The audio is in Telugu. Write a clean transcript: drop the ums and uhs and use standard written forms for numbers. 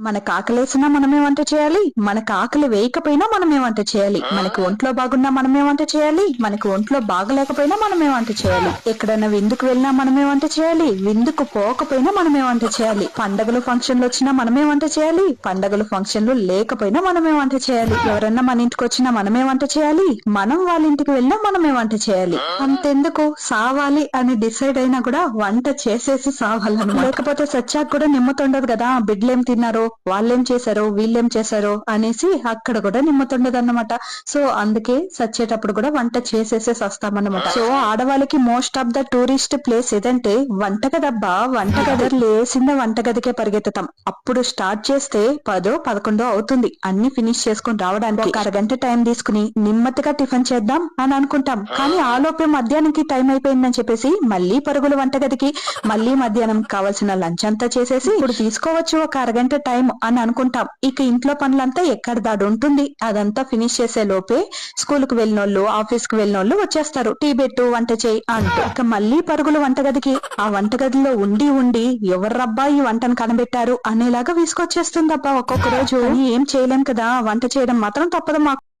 మనకు ఆకలేసినా మనమే వంట చేయాలి, మనకు ఆకలి వేయకపోయినా మనమే వంట చేయాలి, మనకి ఒంట్లో బాగున్నా మనమే వంట చేయాలి, మనకు ఒంట్లో బాగలేకపోయినా మనమే వంట చేయాలి, ఎక్కడైనా విందుకు వెళ్ళినా మనమే వంట చేయాలి, విందుకు పోకపోయినా మనమే వంట చేయాలి, పండగలు ఫంక్షన్లు వచ్చినా మనమే వంట చేయాలి, పండగలు ఫంక్షన్లు లేకపోయినా మనమే వంట చేయాలి, ఎవరన్నా మన ఇంటికి వచ్చినా మనమే వంట చేయాలి, మనం వాళ్ళ ఇంటికి వెళ్ళినా మనమే వంట చేయాలి. అంతెందుకు సావాలి అని డిసైడ్ అయినా కూడా వంట చేసేసి సావాలన్నమాట. లేకపోతే సచ్చాక కూడా నిమ్మతుండదు కదా, బిడ్డలేం తిన్నారో, వాళ్ళేం చేశారో, వీళ్ళేం చేశారో అనేసి అక్కడ కూడా నిమ్మతుండదు అన్నమాట. సో అందుకే సచ్చేటప్పుడు కూడా వంట చేసేసే సస్తామన్నమాట. సో ఆడవాళ్ళకి most of the tourist place ఏదంటే వంటగదబ్బా. వంటగది లేసిందే వంటగదికే పరిగెత్తుతాం. అప్పుడు స్టార్ట్ చేస్తే 10-11 అవుతుంది అన్ని ఫినిష్ చేసుకుని రావడానికి. ఒక అరగంట టైం తీసుకుని నిమ్మతిగా టిఫిన్ చేద్దాం అని అనుకుంటాం, కానీ ఆలోపే మధ్యాహ్నానికి టైం అయిపోయిందని చెప్పేసి మళ్ళీ పరుగులు వంటగదికి, మళ్ళీ మధ్యాహ్నం కావాల్సిన లంచ్ అంతా చేసేసి ఇప్పుడు తీసుకోవచ్చు ఒక అరగంట టైం అని అనుకుంటాం. ఇక ఇంట్లో పనులంతా ఎక్కడ దాడు ఉంటుంది. అదంతా ఫినిష్ చేసే లోపే స్కూల్ కు వెళ్ళినోళ్ళు, ఆఫీస్ కు వెళ్ళినోళ్ళు వచ్చేస్తారు. టీ పెట్టు, వంట చేయి అంటూ. ఇక మళ్ళీ పరుగులు వంటగదికి. ఆ వంటగదిలో ఉండి ఉండి ఎవర్రబ్బా ఈ వంటను కనబెట్టారు అనేలాగా విసుకొచ్చేస్తుందబ్బా ఒక్కొక్క రోజు. ఏం చేయలేం కదా, వంట చేయడం మాత్రం తప్పదు మాకు.